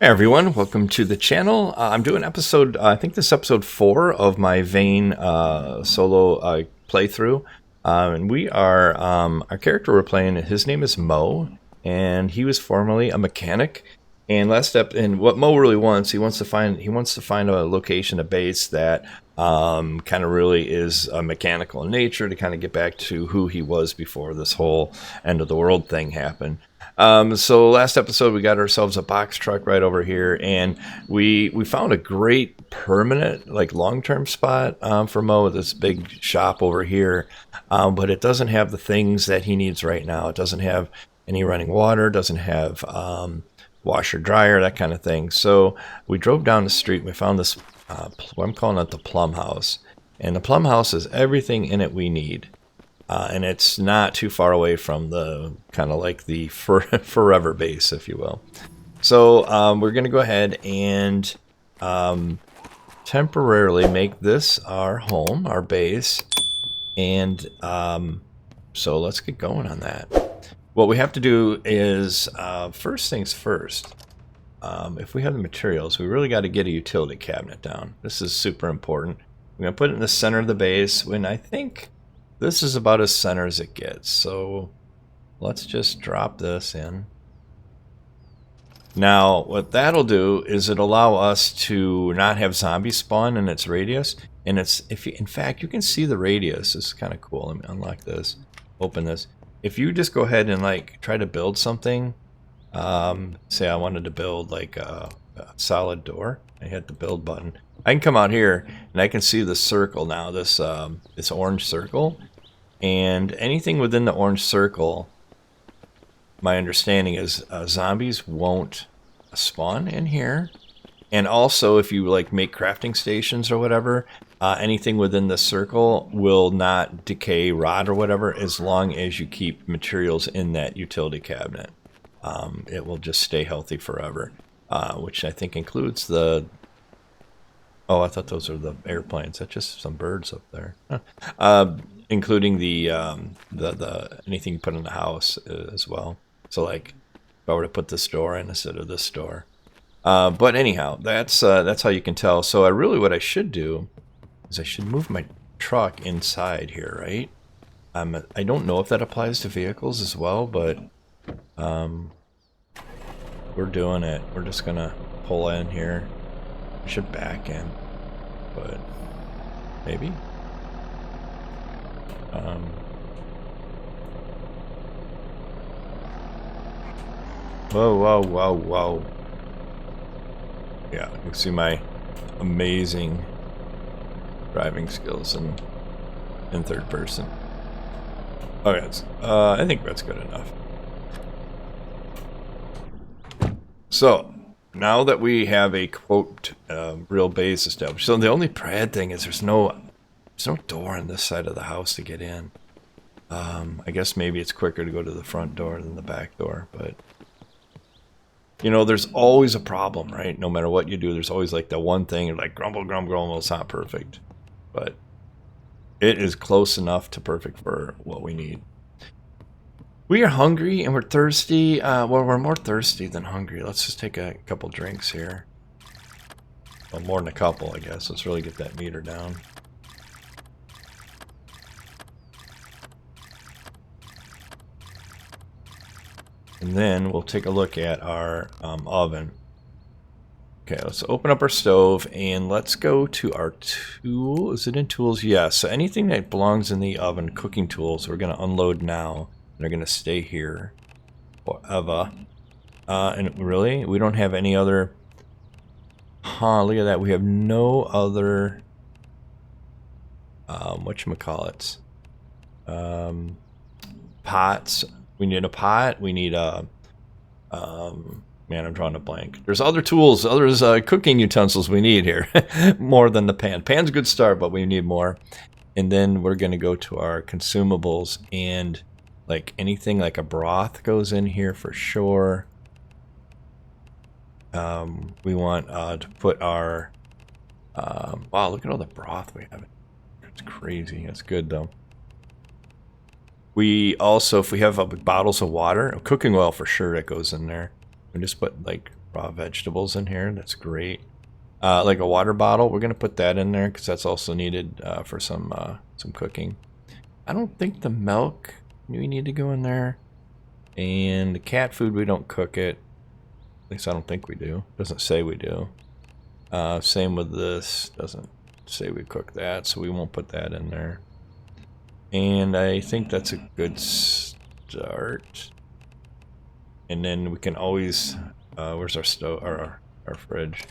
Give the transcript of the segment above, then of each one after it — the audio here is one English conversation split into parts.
Hey everyone, welcome to the channel. I'm doing episode, I think this is episode 4 of my Vane solo playthrough. And we are, our character we're playing, his name is Mo, and he was formerly a mechanic. And last step, and what Mo really wants, he wants to find a location, a base that kind of really is mechanical in nature to kind of get back to who he was before this whole end of the world thing happened. So last episode we got ourselves a box truck right over here, and we found a great permanent, like long-term spot for Mo, this big shop over here. But it doesn't have the things that he needs right now. It doesn't have any running water, doesn't have washer, dryer, that kind of thing. So we drove down the street and we found this, I'm calling it the Plum House. And the Plum House has everything in it we need. And it's not too far away from the kind of like the forever base, if you will. So we're going to go ahead and temporarily make this our home, our base. And so let's get going on that. What we have to do is, first things first, if we have the materials, we really got to get a utility cabinet down. This is super important. We're going to put it in the center of the base when I think this is about as center as it gets. So let's just drop this in. Now, what that'll do is it'll allow us to not have zombies spawn in its radius. And it's, in fact, you can see the radius. This is kind of cool. Let me unlock this, open this. If you just go ahead and like try to build something, say I wanted to build like a solid door, I hit the build button. I can come out here and I can see the circle now, this orange circle. And anything within the orange circle, my understanding is zombies won't spawn in here. And also, if you like make crafting stations or whatever, anything within the circle will not decay, rot, or whatever, as long as you keep materials in that utility cabinet. It will just stay healthy forever, which I think includes the... Oh, I thought those were the airplanes. That's just some birds up there. Including the anything you put in the house as well. So like, if I were to put this door in instead of this door. But anyhow, that's how you can tell. So what I should do is I should move my truck inside here, right? I don't know if that applies to vehicles as well, but we're doing it. We're just gonna pull in here. I should back in, but maybe. Whoa, whoa, whoa, whoa. Yeah, you can see my amazing driving skills in third person. Okay, I think that's good enough. So, now that we have a quote real base established, so the only bad thing is there's no door on this side of the house to get in. I guess maybe it's quicker to go to the front door than the back door, but you know, there's always a problem, right? No matter what you do, there's always like that one thing, you're like grumble, grumble, grumble, it's not perfect. But it is close enough to perfect for what we need. We are hungry and we're thirsty. Well, we're more thirsty than hungry. Let's just take a couple drinks here. Well, more than a couple, I guess. Let's really get that meter down. And then we'll take a look at our oven. Okay, let's open up our stove and let's go to our tool. Is it in tools? Yes. So anything that belongs in the oven, cooking tools, we're going to unload now. They're going to stay here forever. And really, we don't have any other... Huh, look at that. We have no other... whatchamacallits? Pots. We need a pot. We need a... man, I'm drawing a blank. There's other tools, cooking utensils we need here. More than the pan. Pan's a good start, but we need more. And then we're going to go to our consumables, and like anything like a broth goes in here for sure. We want to put our... wow, look at all the broth we have. It's crazy. It's good though. We also, if we have bottles of water, cooking oil for sure that goes in there. We just put like raw vegetables in here. That's great. Like a water bottle, we're gonna put that in there because that's also needed for some cooking. I don't think the milk we need to go in there, and the cat food we don't cook it. At least I don't think we do. Doesn't say we do. Same with this. Doesn't say we cook that, so we won't put that in there. And I think that's a good start. And then we can always. Where's our stove or our fridge?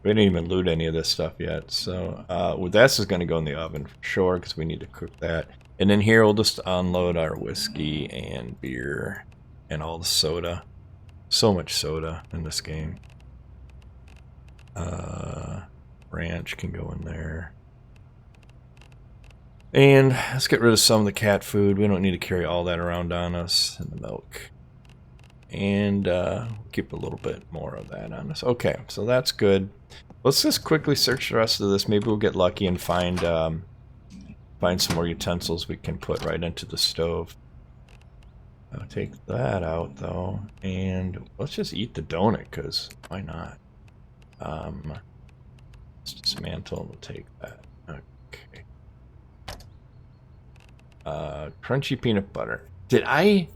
We didn't even loot any of this stuff yet, so well, this is going to go in the oven for sure because we need to cook that. And then here we'll just unload our whiskey and beer and all the soda. So much soda in this game. Ranch can go in there. And let's get rid of some of the cat food. We don't need to carry all that around on us. And the milk. And keep a little bit more of that on us. Okay, so that's good. Let's just quickly search the rest of this. Maybe we'll get lucky and find some more utensils we can put right into the stove. I'll take that out though, and let's just eat the donut because why not? Let's dismantle and we'll take that. Okay. Crunchy peanut butter. Did I?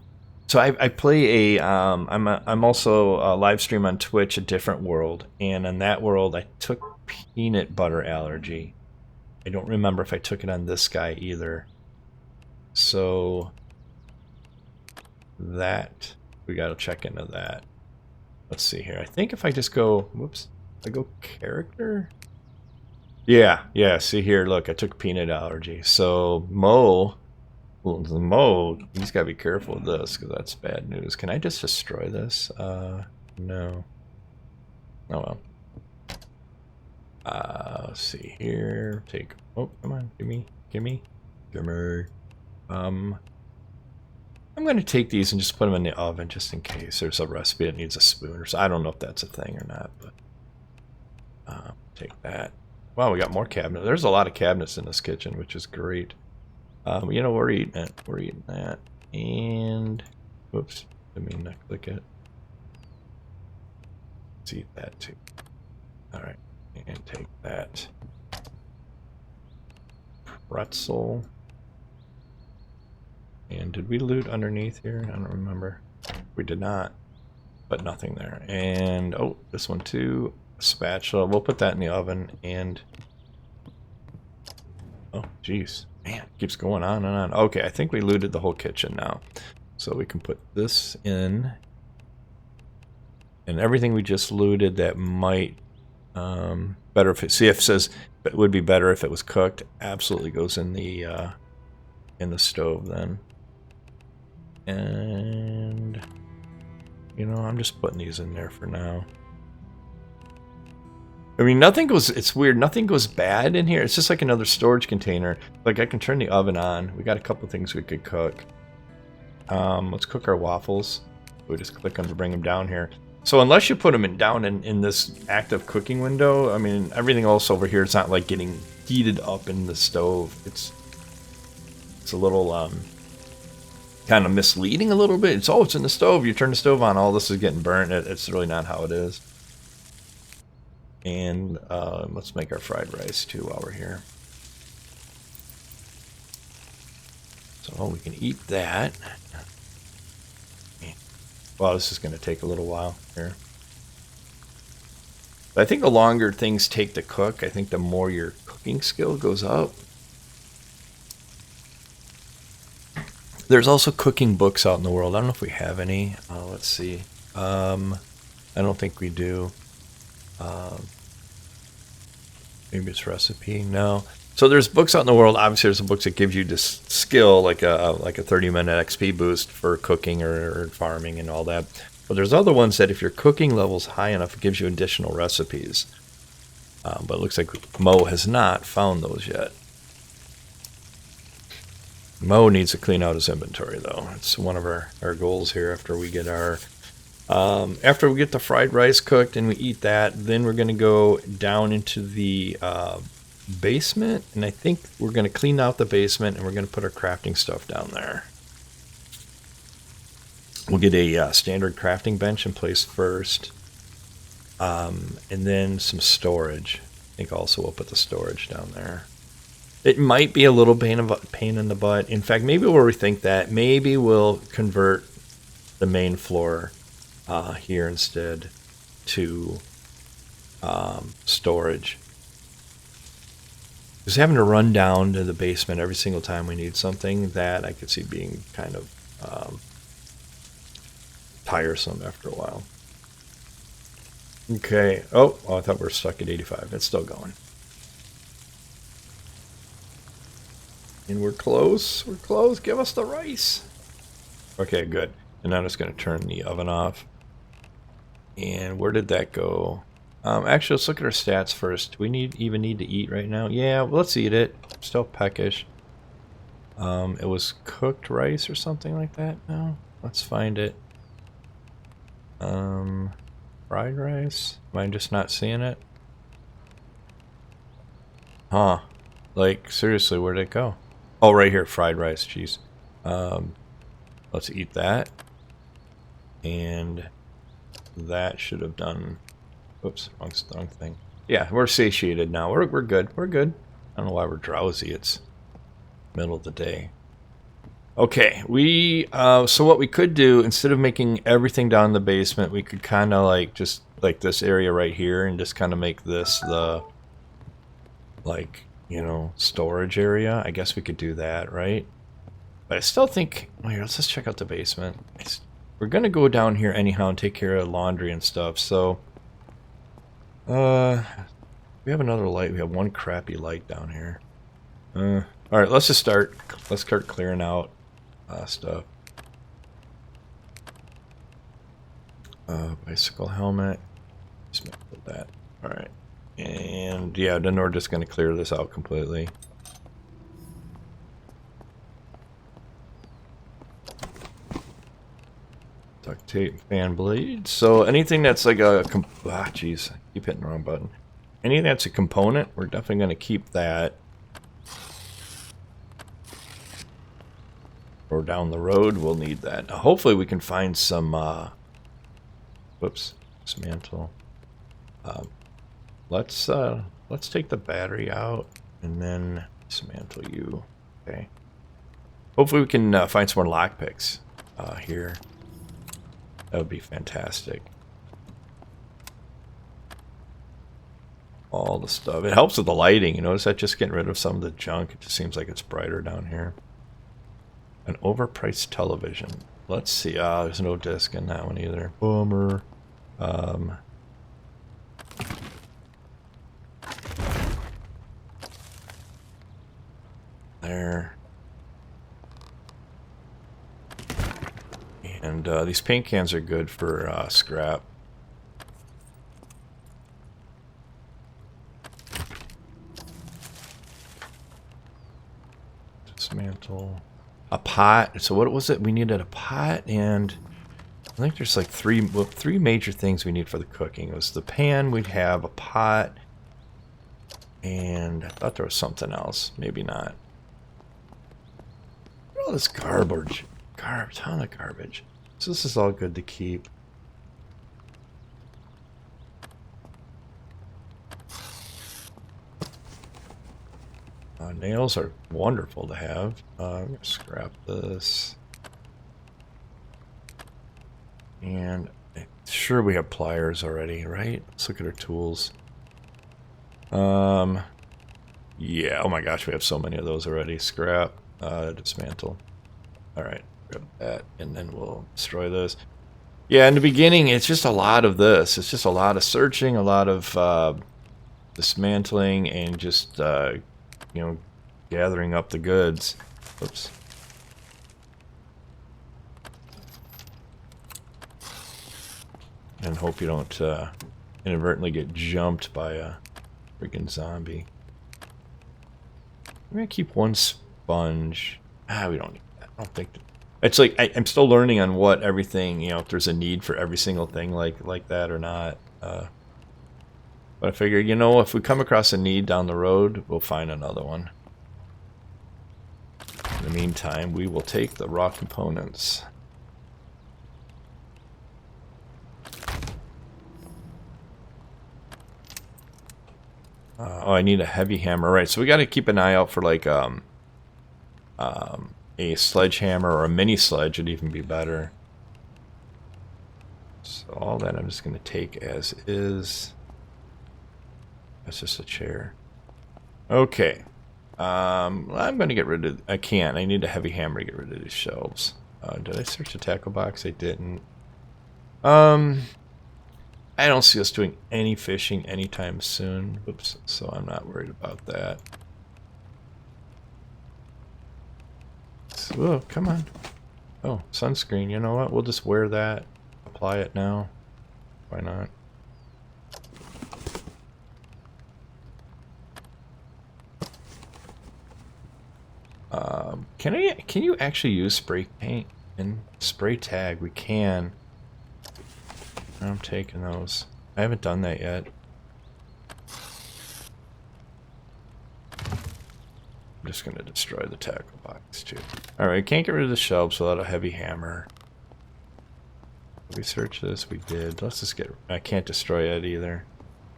So I play a I'm also a live stream on Twitch, a different world, and in that world I took peanut butter allergy. I don't remember if I took it on this guy either. So that we got to check into that. Let's see here. I think if I just go, whoops, I go character. Yeah. See here. Look, I took peanut allergy. So Mo. Well, the mode, he's got to be careful with this because that's bad news. Can I just destroy this? No. Oh well. Let's see here. Take. Oh, come on. Gimme. I'm going to take these and just put them in the oven just in case there's a recipe that needs a spoon or so. I don't know if that's a thing or not, but take that. Wow, we got more cabinets. There's a lot of cabinets in this kitchen, which is great. You know, we're eating it. We're eating that. And, whoops, didn't mean to click it. Let's eat that too. Alright, and take that. Pretzel. And did we loot underneath here? I don't remember. We did not. But nothing there. And, oh, this one too. A spatula. We'll put that in the oven and... Oh, jeez. Man, it keeps going on and on. Okay, I think we looted the whole kitchen now. So we can put this in. And everything we just looted that might... better if it... See if it says it would be better if it was cooked. Absolutely goes in the stove then. And... You know, I'm just putting these in there for now. I mean, nothing goes, it's weird, nothing goes bad in here. It's just like another storage container. Like, I can turn the oven on. We got a couple things we could cook. Let's cook our waffles. We just click them to bring them down here. So unless you put them down in this active cooking window, I mean, everything else over here is not like getting heated up in the stove. It's a little, kind of misleading a little bit. It's in the stove. You turn the stove on, all this is getting burnt. It's really not how it is. And let's make our fried rice too while we're here. So we can eat that. Well, this is going to take a little while here. But I think the longer things take to cook, I think the more your cooking skill goes up. There's also cooking books out in the world. I don't know if we have any. Let's see. I don't think we do. Maybe it's recipe. No. So there's books out in the world. Obviously, there's some books that gives you this skill, like a 30-minute XP boost for cooking or farming and all that. But there's other ones that if your cooking level's high enough, it gives you additional recipes. But it looks like Mo has not found those yet. Mo needs to clean out his inventory, though. It's one of our goals here after we get our... after we get the fried rice cooked and we eat that, then we're going to go down into the basement, and I think we're going to clean out the basement and we're going to put our crafting stuff down there. We'll get a standard crafting bench in place first, And then some storage. I think also we'll put the storage down there. It might be a little pain in the butt. In fact, maybe we'll rethink that. Maybe we'll convert the main floor here instead to storage. Because having to run down to the basement every single time we need something, that I could see being kind of tiresome after a while. Okay. Oh, I thought we were stuck at 85. It's still going. And we're close. We're close. Give us the rice. Okay, good. And I'm just going to turn the oven off. And where did that go? Actually, let's look at our stats first. Do we even need to eat right now? Yeah, well, let's eat it. Still peckish. It was cooked rice or something like that? No? Let's find it. Fried rice? Am I just not seeing it? Huh. Like, seriously, where'd it go? Oh, right here, fried rice, jeez. Let's eat that. And that should have done... Oops, wrong thing. Yeah, we're satiated now. We're good. We're good. I don't know why we're drowsy. It's middle of the day. Okay, so what we could do, instead of making everything down in the basement, we could kind of like, just like this area right here, and just kind of make this the, like, you know, storage area. I guess we could do that, right? But I still think, well, here, let's just check out the basement. We're going to go down here anyhow and take care of laundry and stuff, so... we have another light. We have one crappy light down here. Alright, let's start clearing out stuff. Bicycle helmet. Just make that. Alright. And yeah, then we're just going to clear this out completely. Duct tape, fan blades. So anything that's like a... jeez, I keep hitting the wrong button. Anything that's a component, we're definitely going to keep that. Or down the road, we'll need that. Hopefully we can find some... whoops, dismantle. Let's take the battery out and then dismantle you. Okay. Hopefully we can find some more lockpicks here. That would be fantastic. All the stuff. It helps with the lighting. You notice that just getting rid of some of the junk. It just seems like it's brighter down here. An overpriced television. Let's see. There's no disc in that one either. Bummer. There. And these paint cans are good for scrap. Dismantle. A pot. So what was it? We needed a pot, and I think there's like three major things we need for the cooking. It was the pan, we'd have a pot, and I thought there was something else. Maybe not. Look at all this garbage. Ton of garbage. So this is all good to keep. Nails are wonderful to have. I'm going to scrap this. And sure we have pliers already, right? Let's look at our tools. Yeah, oh my gosh, we have so many of those already. Scrap, dismantle. Alright, grab that, and then we'll destroy this. Yeah, in the beginning, it's just a lot of this. It's just a lot of searching, a lot of dismantling, and just, you know, gathering up the goods. Oops. And hope you don't inadvertently get jumped by a freaking zombie. I'm gonna keep one sponge. We don't need that. I don't think that. It's like I'm still learning on what everything, you know, if there's a need for every single thing like that or not. But I figure, you know, if we come across a need down the road, we'll find another one. In the meantime, we will take the raw components. Oh, I need a heavy hammer. Right, so we got to keep an eye out for like a sledgehammer or a mini sledge would even be better. So all that I'm just going to take as is. That's just a chair. Okay. I'm going to get rid of... I can't. I need a heavy hammer to get rid of these shelves. Did I search the tackle box? I didn't. I don't see us doing any fishing anytime soon. Oops. So I'm not worried about that. So, oh, come on. Oh, sunscreen. You know what? We'll just wear that. Apply it now. Why not? Can you actually use spray paint and spray tag? We can. I'm taking those. I haven't done that yet. I'm just gonna destroy the tackle box too. Alright, can't get rid of the shelves without a heavy hammer. Did we search this? We did. Let's just get... I can't destroy it either.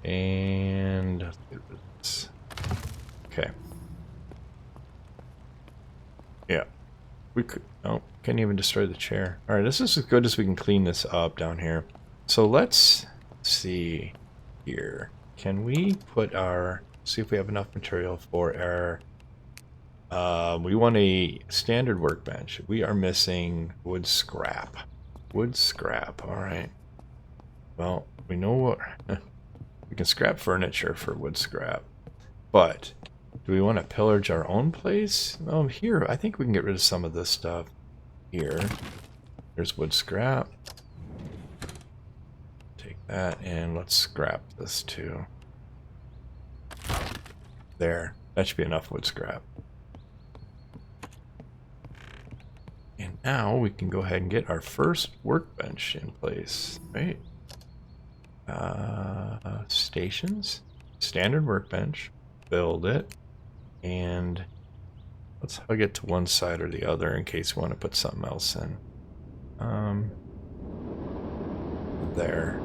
And... let's get rid of this. Okay. Yeah. We could... oh, can't even destroy the chair. Alright, this is as good as we can clean this up down here. So let's see here. Can we put our... see if we have enough material for our... we want a standard workbench. We are missing wood scrap. Wood scrap, alright. Well, we know what... we can scrap furniture for wood scrap. But, do we want to pillage our own place? Here, I think we can get rid of some of this stuff. Here. There's wood scrap. Take that, and let's scrap this too. There. That should be enough wood scrap. And now we can go ahead and get our first workbench in place, right? Stations, standard workbench, build it, and let's hug it to one side or the other in case we want to put something else in. There.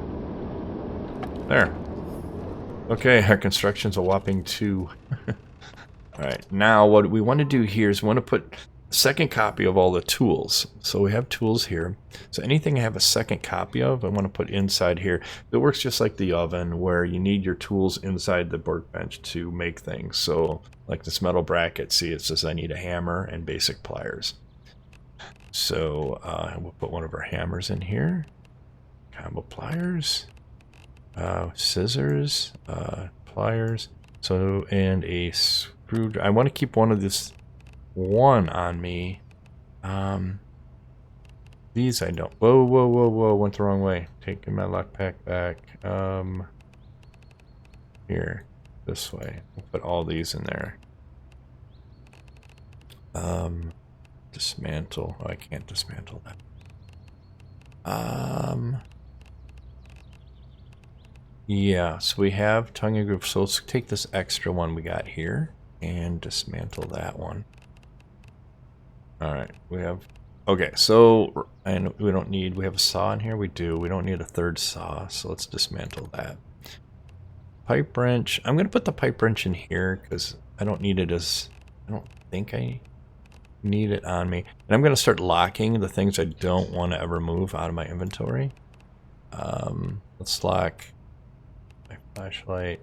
Okay, our construction's a whopping 2. Alright, now what we want to do here is we want to put a second copy of all the tools. So we have tools here. So anything I have a second copy of, I want to put inside here. It works just like the oven, where you need your tools inside the workbench to make things. So like this metal bracket, see it says I need a hammer and basic pliers. So we'll put one of our hammers in here. Combo pliers. Scissors. Pliers. So, and a screwdriver. I want to keep one of this one on me. These I don't. Whoa, went the wrong way. Taking my lockpick back. Here, this way. We'll put all these in there. Dismantle. Oh, I can't dismantle that. Yeah, so we have tongue and groove. So let's take this extra one we got here and dismantle that one. Alright, we have... okay, so... and we don't need... we have a saw in here? We do. We don't need a third saw, so let's dismantle that. Pipe wrench. I'm going to put the pipe wrench in here because I don't need it as... I don't think I need it on me. And I'm going to start locking the things I don't want to ever move out of my inventory. Let's lock my flashlight,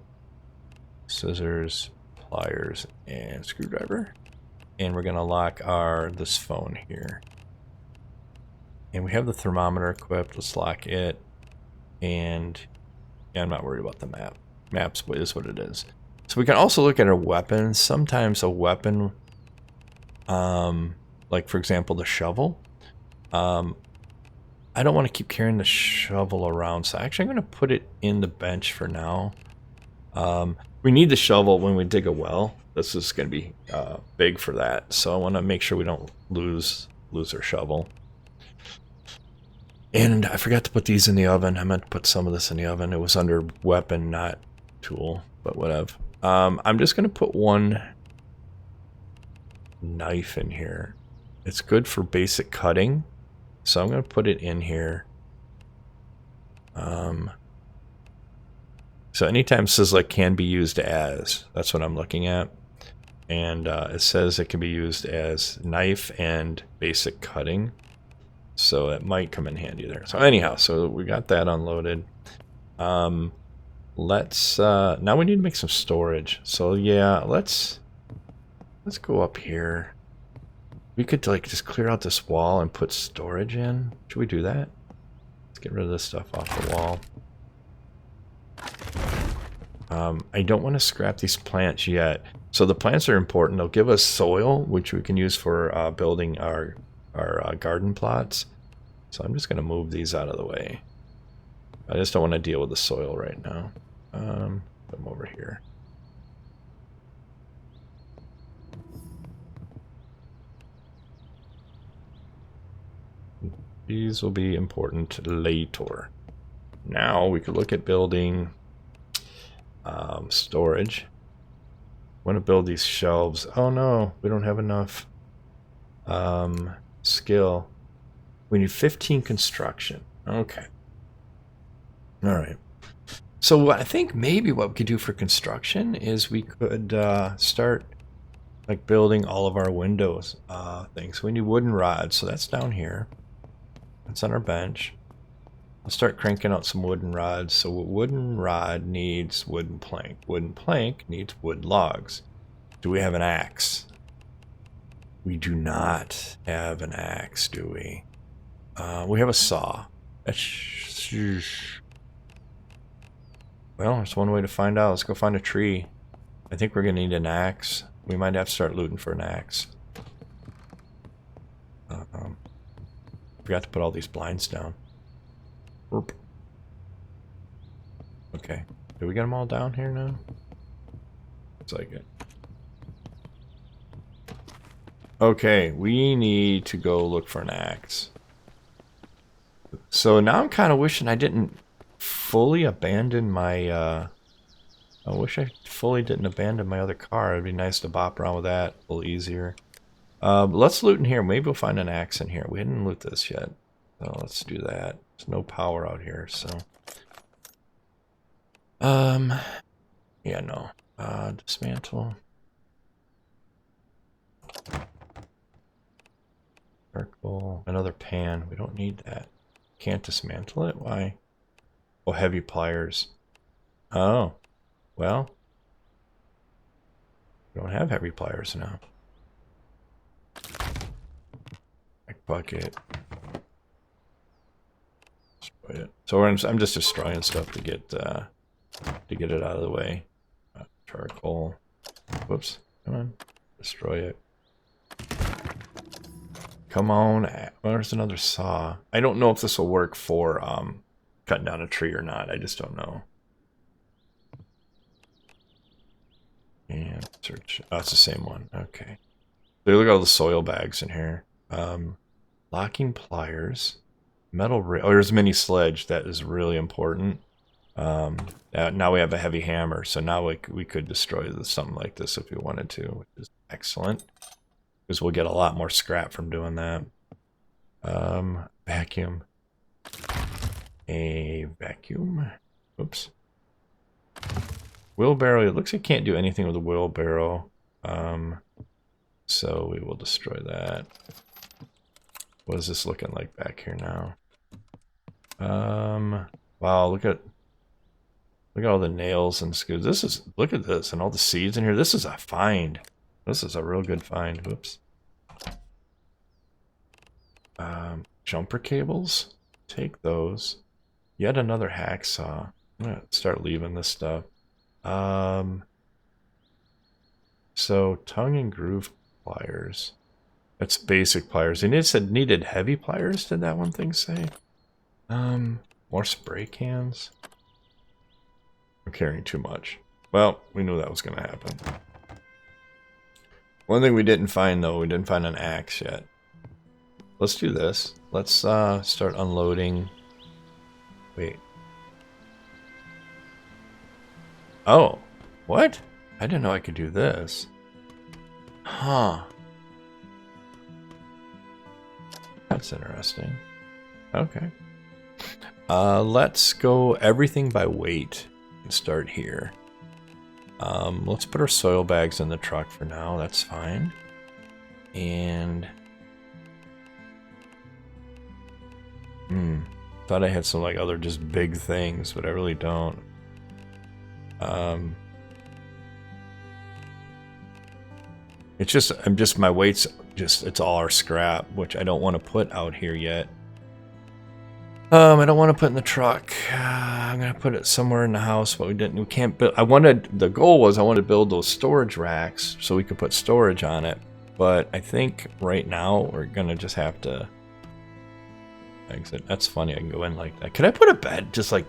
scissors, pliers, and screwdriver. And we're going to lock this phone here. And we have the thermometer equipped. Let's lock it. And yeah, I'm not worried about the map. Maps is what it is. So we can also look at our weapons. Sometimes a weapon, like for example the shovel, I don't want to keep carrying the shovel around, so actually I'm going to put it in the bench for now. We need the shovel when we dig a well. This is going to be big for that, so I want to make sure we don't lose our shovel. And I forgot to put these in the oven. I meant to put some of this in the oven. It was under weapon, not tool, but whatever. I'm just going to put one knife in here. It's good for basic cutting, so I'm going to put it in here. So anytime it says like can be used as, that's what I'm looking at. And it says it can be used as knife and basic cutting. So it might come in handy there. So anyhow, so we got that unloaded. Let's now we need to make some storage. So yeah, let's go up here. We could like just clear out this wall and put storage in. Should we do that? Let's get rid of this stuff off the wall. I don't want to scrap these plants yet. So the plants are important. They'll give us soil, which we can use for building our garden plots. So I'm just going to move these out of the way. I just don't want to deal with the soil right now. Put them over here. These will be important later. Now we could look at building storage. I want to build these shelves. Oh no, we don't have enough skill. We need 15 construction. Okay. All right. So what I think maybe what we could do for construction is we could start like building all of our windows things. We need wooden rods, so that's down here. That's on our bench. I'll start cranking out some wooden rods. So a wooden rod needs wooden plank. Wooden plank needs wood logs. Do we have an axe? We do not have an axe, do we? We have a saw. Well, there's one way to find out. Let's go find a tree. I think we're going to need an axe. We might have to start looting for an axe. Forgot to put all these blinds down. Oop. Okay. Did we get them all down here now? Looks like it. Okay, we need to go look for an axe. So now I'm kind of wishing I didn't fully abandon my... I wish I fully didn't abandon my other car. It'd be nice to bop around with that a little easier. Let's loot in here. Maybe we'll find an axe in here. We didn't loot this yet. So let's do that. There's no power out here, so... Yeah, no. Dismantle. Circle. Another pan. We don't need that. Can't dismantle it? Why? Oh, heavy pliers. Oh. Well. We don't have heavy pliers now. Back bucket. Destroy it. So I'm just destroying stuff to get it out of the way. Charcoal. Whoops. Come on. Destroy it. Come on. There's another saw. I don't know if this will work for cutting down a tree or not. I just don't know. And search. Oh, it's the same one. Okay. So look at all the soil bags in here. Locking pliers. Metal rail. Oh, there's a mini sledge. That is really important. Now we have a heavy hammer, so now we could destroy something like this if we wanted to, which is excellent. Because we'll get a lot more scrap from doing that. Vacuum. A vacuum. Oops. Wheelbarrow. It looks like you can't do anything with a wheelbarrow. So we will destroy that. What is this looking like back here now? Wow, look at all the nails and screws. Look at this and all the seeds in here. This is a find. This is a real good find. Whoops. Jumper cables. Take those. Yet another hacksaw. I'm gonna start leaving this stuff. So tongue and groove pliers. That's basic pliers. And it said needed heavy pliers. Did that one thing say? More spray cans. I'm carrying too much. Well, we knew that was going to happen. One thing we didn't find, though, we didn't find an axe yet. Let's do this. Let's start unloading. Wait. Oh, what? I didn't know I could do this. Huh. That's interesting. Okay. Let's go everything by weight and start here. Let's put our soil bags in the truck for now. That's fine. And thought I had some like other just big things, but I really don't. It's just my weight's it's all our scrap, which I don't want to put out here yet. I don't want to put in the truck. I'm gonna put it somewhere in the house, but we can't build. The goal was I wanted to build those storage racks so we could put storage on it. But I think right now we're gonna just have to exit. That's funny, I can go in like that. Could I put a bed, just like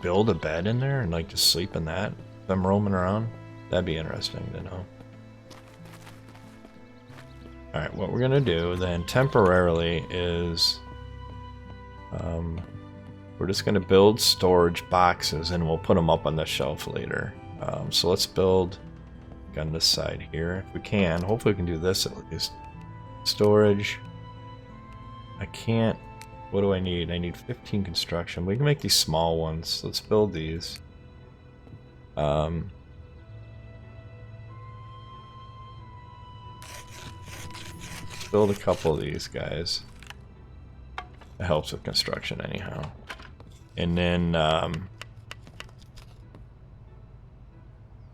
build a bed in there and like just sleep in that if I'm roaming around? That'd be interesting to know. Alright, what we're gonna do then temporarily is we're just gonna build storage boxes and we'll put them up on the shelf later. So let's build on this side here if we can. Hopefully we can do this at least. Storage. I can't. What do I need? I need 15 construction. We can make these small ones. So let's build these. Build a couple of these guys. It helps with construction anyhow. And then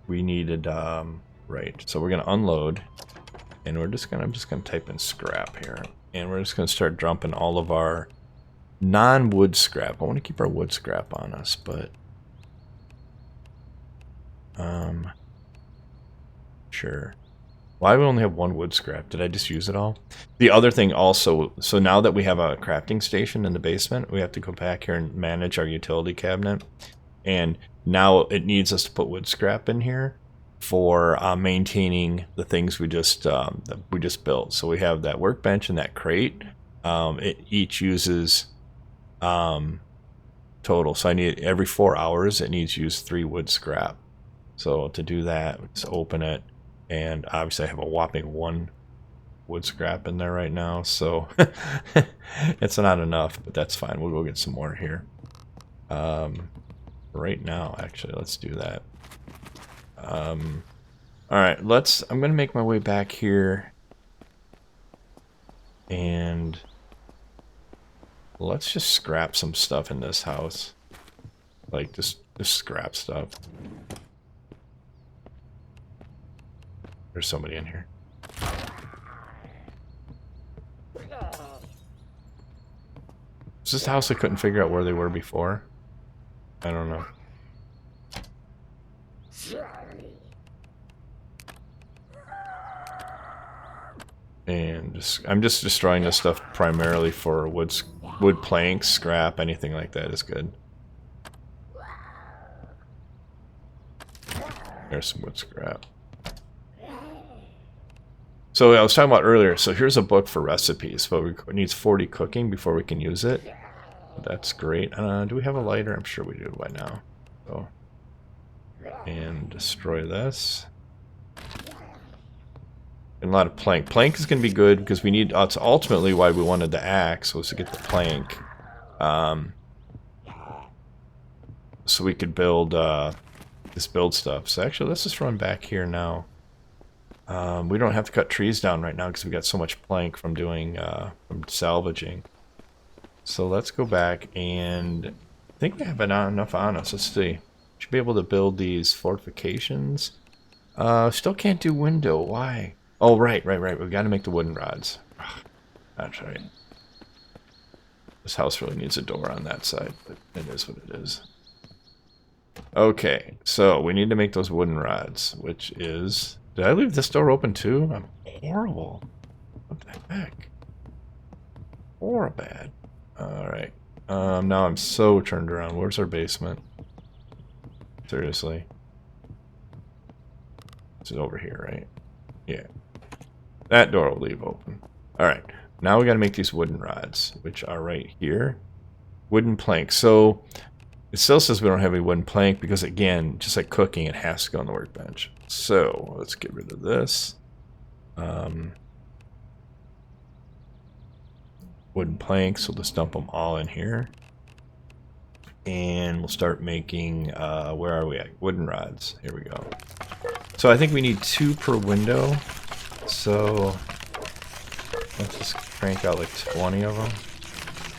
we needed right. So we're gonna unload, and I'm just gonna type in scrap here, and we're just gonna start dumping all of our non-wood scrap. I want to keep our wood scrap on us, but sure. Why do we only have one wood scrap? Did I just use it all? The other thing also, so now that we have a crafting station in the basement, we have to go back here and manage our utility cabinet. And now it needs us to put wood scrap in here for maintaining the things we just built. So we have that workbench and that crate. It each uses total. So I need every 4 hours it needs to use 3 wood scrap. So to do that, let's open it. And obviously I have a whopping 1 wood scrap in there right now, so it's not enough, but that's fine. We'll go get some more here. Right now, actually, let's do that. Alright, I'm gonna make my way back here. And let's just scrap some stuff in this house. Like, just scrap stuff. There's somebody in here. Is this house I couldn't figure out where they were before? I don't know. And I'm just destroying this stuff primarily for wood planks, scrap, anything like that is good. There's some wood scrap. So I was talking about earlier, so here's a book for recipes, but it needs 40 cooking before we can use it. That's great. Do we have a lighter? I'm sure we do by now. So, and destroy this. And a lot of plank. Plank is going to be good because we need, it's ultimately why we wanted the axe, was to get the plank. So we could build, build stuff. So actually, let's just run back here now. We don't have to cut trees down right now because we got so much plank from doing from salvaging. So let's go back, and I think we have enough on us. Let's see. Should be able to build these fortifications. Still can't do window. Why? Oh, right. We got to make the wooden rods. That's right. This house really needs a door on that side, but it is what it is. Okay, so we need to make those wooden rods, which is... Did I leave this door open too? I'm horrible. What the heck? Horrible bad. Alright. Now I'm so turned around. Where's our basement? Seriously. It's over here, right? Yeah. That door will leave open. Alright. Now we gotta make these wooden rods, which are right here. Wooden planks. So it still says we don't have any wooden plank because, again, just like cooking, it has to go on the workbench. So let's get rid of this. Wooden planks, we'll just dump them all in here. And we'll start making, where are we at? Wooden rods. Here we go. So I think we need 2 per window. So let's just crank out like 20 of them.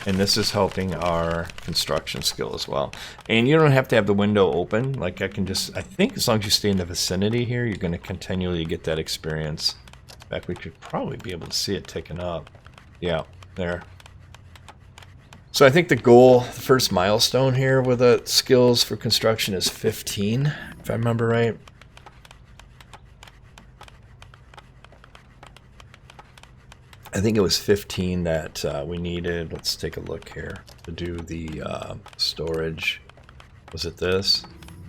And this is helping our construction skill as well. And you don't have to have the window open. Like I think as long as you stay in the vicinity here, you're going to continually get that experience. In fact, we could probably be able to see it ticking up. Yeah, there. So I think the goal, the first milestone here with the skills for construction is 15, if I remember right. I think it was 15 that we needed. Let's take a look here to do the storage. Was it this?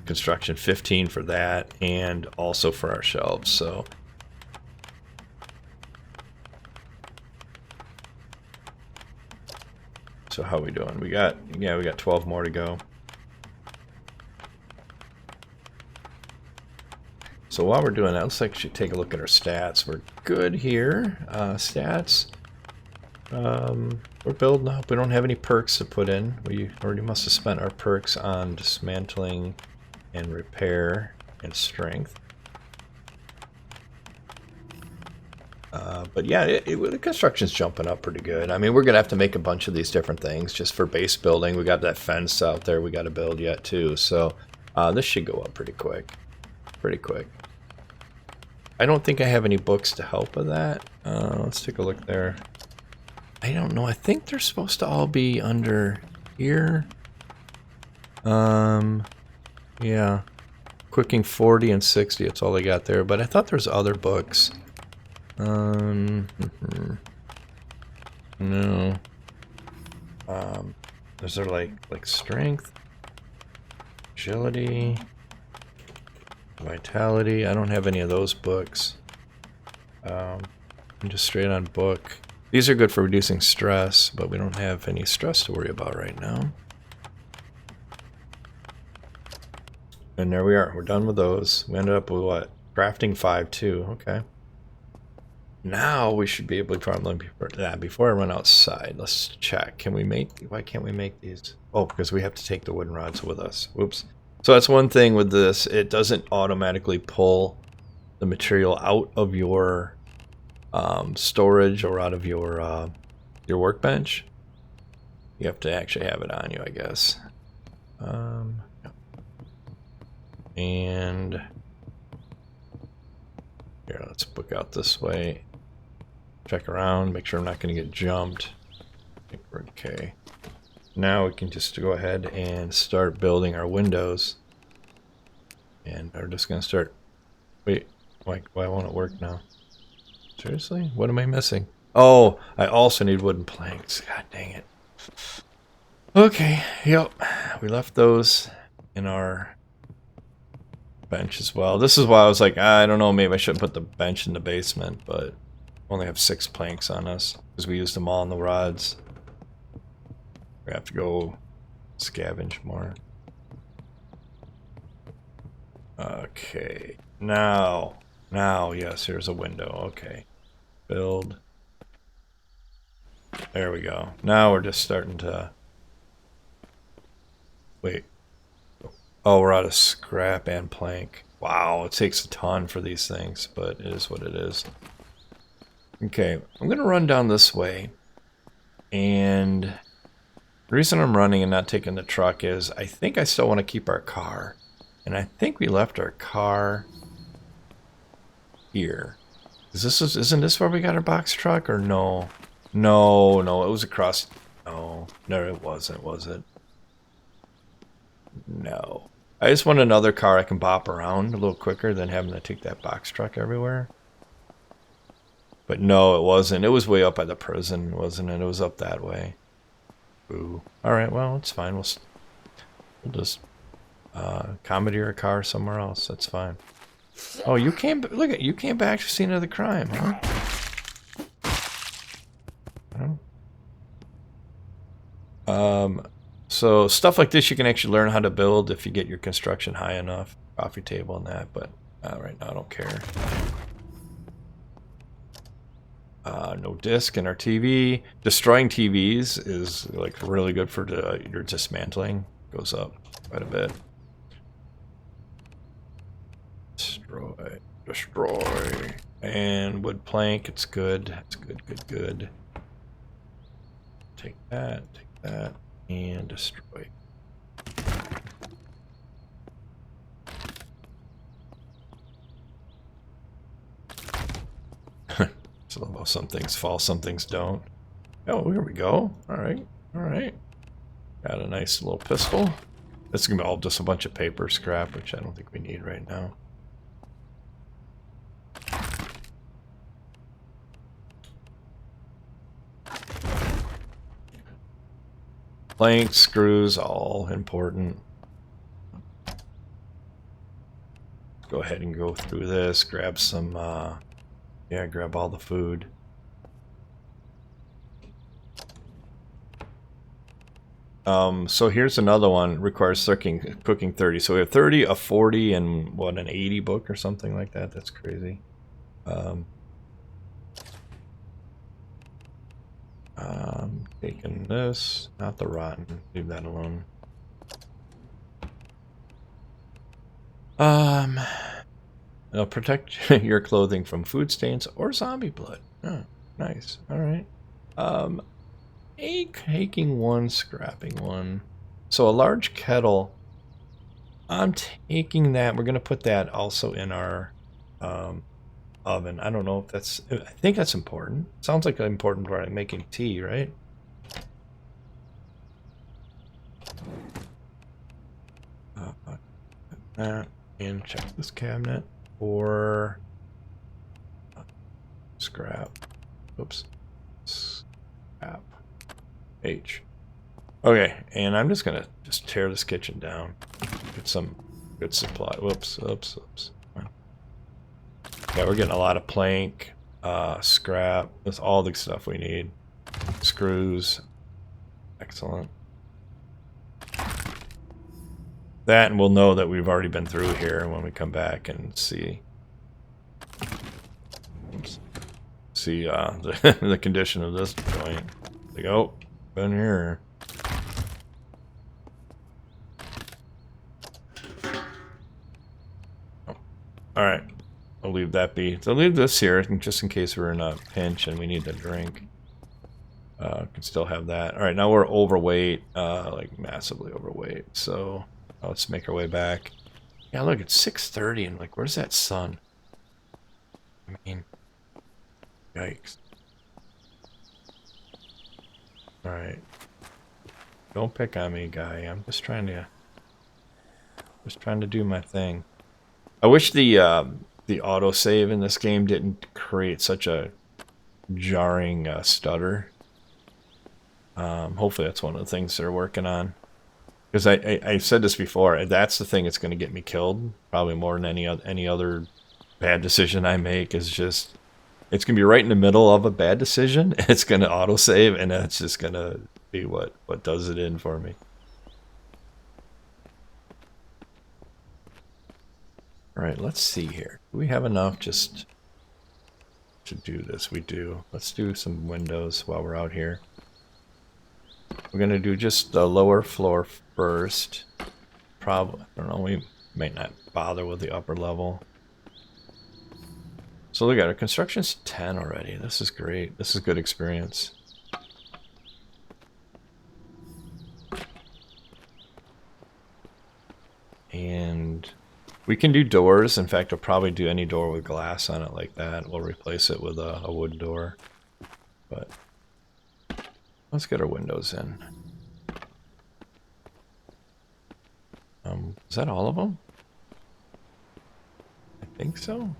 Construction 15 for that, and also for our shelves. So how are we doing? We got 12 more to go. So while we're doing that, let's actually take a look at our stats. We're good here. Stats. We're building up. We don't have any perks to put in. We already must have spent our perks on dismantling and repair and strength. But yeah, the construction's jumping up pretty good. I mean, we're going to have to make a bunch of these different things just for base building. We got that fence out there we got to build yet too. So this should go up pretty quick. Pretty quick. I don't think I have any books to help with that. Let's take a look there. I don't know. I think they're supposed to all be under here. Yeah. Quicking 40 and 60. That's all they got there. But I thought there's other books. No. Is there like strength, agility, vitality? I don't have any of those books. I'm just straight on book. These are good for reducing stress, but we don't have any stress to worry about right now. And there we are. We're done with those. We ended up with what? Crafting 5 too. Okay. Now we should be able to farm them before I run outside. Let's check. Why can't we make these? Oh, because we have to take the wooden rods with us. Whoops. So that's one thing with this. It doesn't automatically pull the material out of your storage or out of your workbench. You have to actually have it on you, I guess. And here, let's book out this way. Check around, make sure I'm not going to get jumped. I think we're okay. Now we can just go ahead and start building our windows. And we're just going to start... Wait, why won't it work now? Seriously? What am I missing? Oh, I also need wooden planks. God dang it. Okay, yep. We left those in our bench as well. This is why I was like, I don't know, maybe I shouldn't put the bench in the basement, but we only have 6 planks on us because we used them all in the rods. We have to go scavenge more. Okay, now, yes, here's a window. Okay, build. There we go. Now we're just starting to... Wait. Oh, we're out of scrap and plank. Wow, it takes a ton for these things, but it is what it is. Okay, I'm going to run down this way. And the reason I'm running and not taking the truck is I think I still want to keep our car. And I think we left our car here. Isn't this where we got our box truck or no? No, it was across. No, it wasn't, was it? No. I just want another car I can bop around a little quicker than having to take that box truck everywhere. But no, it wasn't. It was way up by the prison, wasn't it? It was up that way. Ooh. Alright, well, it's fine. We'll just commandeer a car somewhere else. That's fine. Oh, you came... Look at you came back to the scene of the crime, huh? So stuff like this you can actually learn how to build if you get your construction high enough. Coffee table and that, but right now I don't care. No disc in our TV. Destroying TVs is like really good for your dismantling. goes up quite a bit. Destroy. Destroy. And wood plank, it's good. It's good, good, good. Take that, and destroy. So some things fall, some things don't. Oh, here we go. Alright, alright. Got a nice little pistol. This is going to be all just a bunch of paper scrap, which I don't think we need right now. Planks, screws, all important. Go ahead and go through this, grab some, yeah, grab all the food. So here's another one, requires cooking 30. So we have 30, a 40, and what, an 80 book or something like that? That's crazy. Taking this, not the rotten, leave that alone. It'll protect your clothing from food stains or zombie blood. Oh, nice. All right. Taking one, scrapping one. So a large kettle. I'm taking that. We're gonna put that also in our oven. I don't know if that's. I think that's important. Sounds like an important part of making tea, right? That and check this cabinet for scrap. Oops. Scrap. H. Okay, and I'm just gonna tear this kitchen down. Get some good supply. Whoops, oops, oops. Yeah, we're getting a lot of plank, scrap. That's all the stuff we need. Screws. Excellent. That, and we'll know that we've already been through here when we come back and see. Oops. See the condition of this joint. Like, oh, been here. Oh. All right, I'll leave that be. So I'll leave this here just in case we're in a pinch and we need a drink. Can still have that. All right, now we're overweight, like massively overweight. So let's make our way back. Yeah, look, it's 6:30, and like, where's that sun? I mean, yikes. All right, don't pick on me, guy. I'm just trying to do my thing. I wish the autosave in this game didn't create such a jarring stutter. Hopefully that's one of the things they're working on. Because I've said this before, that's the thing that's going to get me killed, probably more than any other bad decision I make. Is just, it's going to be right in the middle of a bad decision. It's going to autosave, and that's just going to be what does it in for me. All right, let's see here. Do we have enough just to do this? We do. Let's do some windows while we're out here. We're going to do just the lower floor first. Probably, I don't know, we might not bother with the upper level. So look at our construction's 10 already. This is great. This is good experience. And we can do doors. In fact, I'll probably do any door with glass on it like that. We'll replace it with a wood door. But let's get our windows in. Is that all of them? I think so.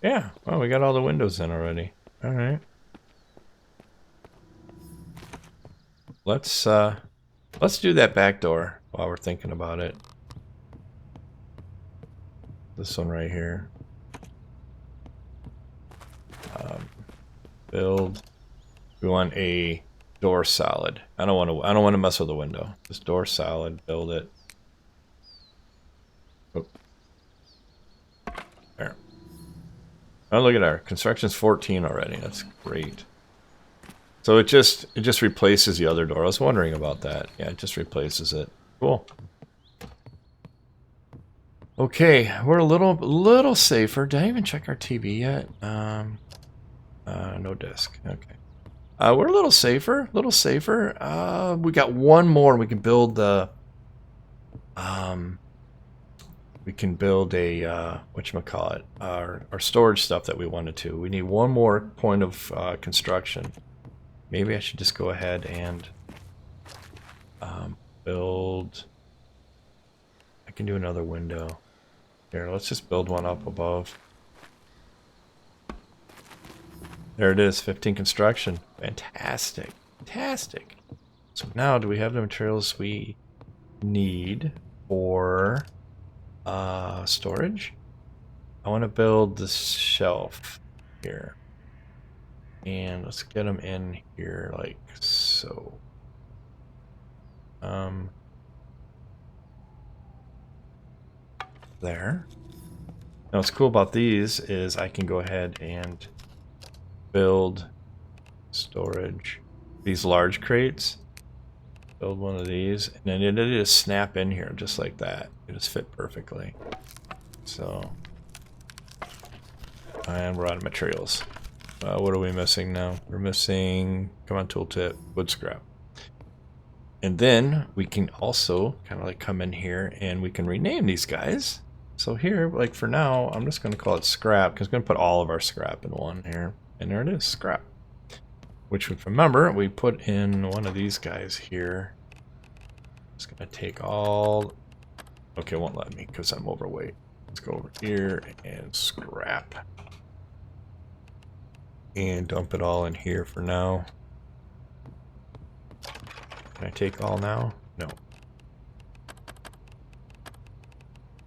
Yeah, well, we got all the windows in already. All right. Let's do that back door while we're thinking about it. This one right here. Build. We want a door solid. I don't want to mess with the window. Just door solid. Build it. Oh. There. Oh, look at our construction's 14 already. That's great. So it just replaces the other door. I was wondering about that. Yeah, it just replaces it. Cool. Okay, we're a little safer. Did I even check our TV yet? No disc. Okay. We're a little safer. We got one more. We can build the. We can build a whatchamacallit, our storage stuff that we wanted to. We need one more point of construction. Maybe I should just go ahead and build. I can do another window. Here, let's just build one up above. There it is, 15 construction. Fantastic. Fantastic. So now, do we have the materials we need for storage? I want to build this shelf here. And let's get them in here like so. There. Now what's cool about these is I can go ahead and build storage. These large crates. Build one of these, and then it'll just snap in here just like that. It just fit perfectly. So, and we're out of materials. What are we missing now? We're missing, come on tooltip, wood scrap. And then we can also kind of like come in here and we can rename these guys. So here, like for now, I'm just going to call it scrap because I'm going to put all of our scrap in one here. And there it is, scrap. Which, if remember, we put in one of these guys here. Just going to take all... Okay, it won't let me because I'm overweight. Let's go over here and scrap. And dump it all in here for now. Can I take all now? No.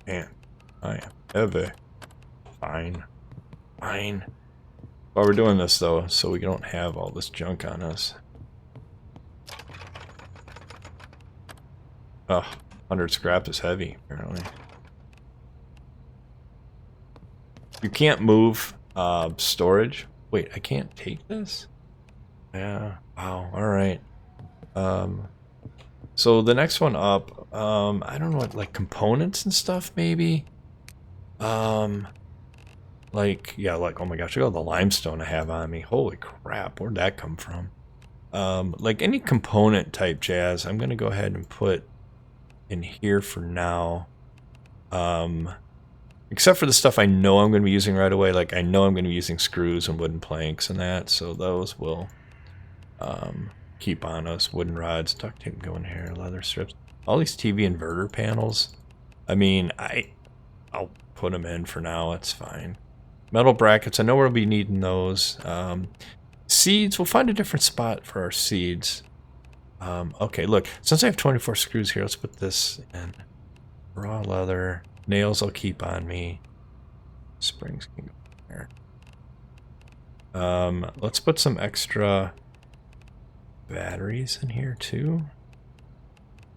And I am heavy. Fine. Fine. While we're doing this though, so we don't have all this junk on us. Oh, 100 scrap is heavy, apparently. You can't move storage. Wait, I can't take this? Yeah, wow, alright. So the next one up, I don't know what, like components and stuff maybe? Like, yeah, like, oh my gosh, look at all the limestone I have on me. Holy crap, where'd that come from? Like any component type jazz, I'm gonna go ahead and put in here for now. Except for the stuff I know I'm gonna be using right away, like I know I'm gonna be using screws and wooden planks and that, so those will keep on us. Wooden rods, duct tape going here, leather strips. All these TV inverter panels, I mean, I'll put them in for now, it's fine. Metal brackets, I know we'll be needing those. Seeds, we'll find a different spot for our seeds. Okay, look, since I have 24 screws here, let's put this in. Raw leather, nails I'll keep on me. Springs can go there. Let's put some extra batteries in here too.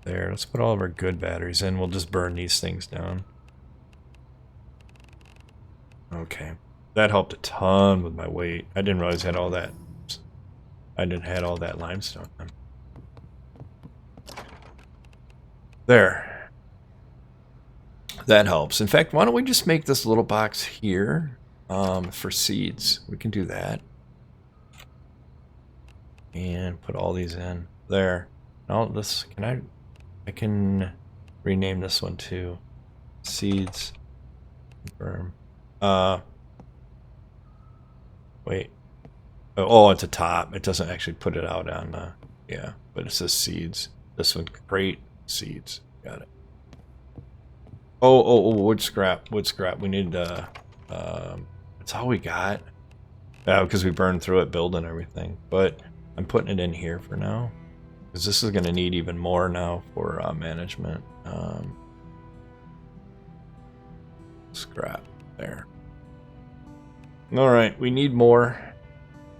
There, let's put all of our good batteries in. We'll just burn these things down. Okay, that helped a ton with my weight. I didn't realize I had all that. I didn't have all that limestone. There. That helps. In fact, why don't we just make this little box here for seeds? We can do that. And put all these in there. Now this, I can rename this one too. Seeds. Confirm. Wait. Oh, it's a top. It doesn't actually put it out on yeah, but it says seeds. This one, crate seeds. Got it. Oh, wood scrap. Wood scrap. We need that's all we got. Yeah, because we burned through it building everything. But I'm putting it in here for now. Because this is going to need even more now for management. Scrap. There. Alright, we need more.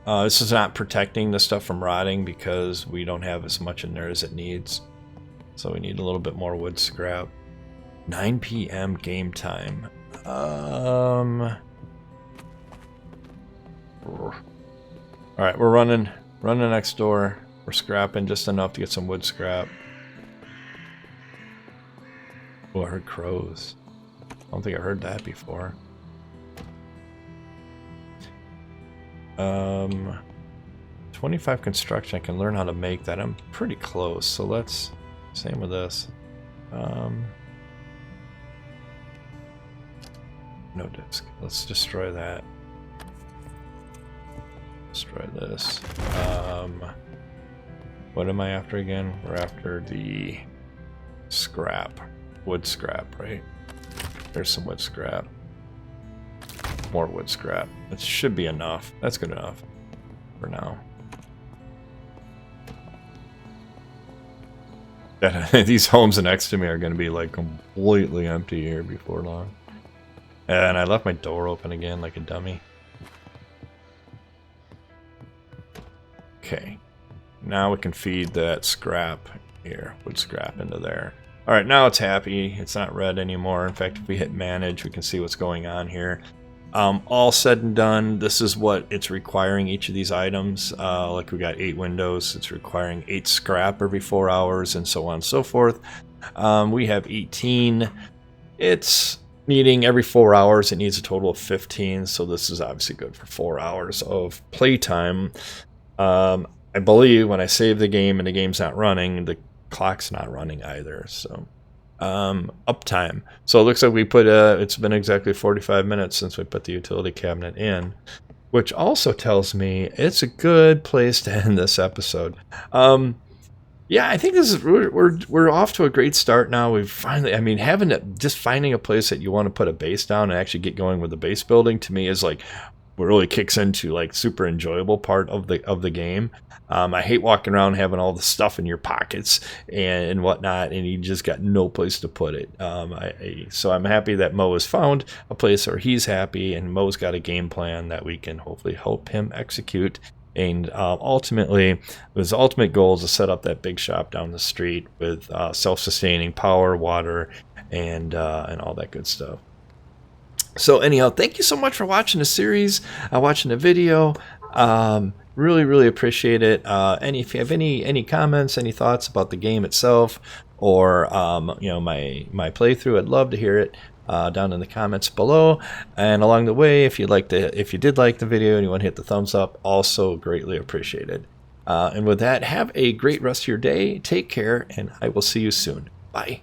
This is not protecting the stuff from rotting because we don't have as much in there as it needs. So we need a little bit more wood scrap. 9 p.m. game time. Alright, we're running Running next door. We're scrapping just enough to get some wood scrap. Oh, I heard crows. I don't think I heard that before. 25 construction. I can learn how to make that. I'm pretty close. So let's... Same with this. No disc. Let's destroy that. Destroy this. What am I after again? We're after the scrap. Wood scrap, right? There's some wood scrap. More wood scrap. It should be enough. That's good enough for now. These homes next to me are going to be like completely empty here before long. And I left my door open again like a dummy. Okay. Now we can feed that scrap here, wood scrap, into there. Alright, now it's happy. It's not red anymore. In fact, if we hit manage, we can see what's going on here. All said and done, this is what it's requiring each of these items. Like we got 8 windows. It's requiring 8 scrap every 4 hours and so on and so forth. We have 18. It's needing every 4 hours. It needs a total of 15. So this is obviously good for 4 hours of playtime. I believe when I save the game and the game's not running, the clock's not running either. So uptime. So it looks like we put it's been exactly 45 minutes since we put the utility cabinet in, which also tells me it's a good place to end this episode. Yeah, I think this is we're off to a great start now. We've finally, I mean, just finding a place that you want to put a base down and actually get going with the base building, to me, is like what really kicks into like super enjoyable part of the game. I hate walking around having all the stuff in your pockets and whatnot, and you just got no place to put it. So I'm happy that Mo has found a place where he's happy, and Mo's got a game plan that we can hopefully help him execute. And ultimately, his ultimate goal is to set up that big shop down the street with self-sustaining power, water, and all that good stuff. So anyhow, thank you so much for watching the series, watching the video. Really appreciate it. If you have any comments, any thoughts about the game itself, or my playthrough, I'd love to hear it down in the comments below. And along the way, if you did like the video and you want to hit the thumbs up, also greatly appreciated. And with that, have a great rest of your day. Take care, and I will see you soon. Bye.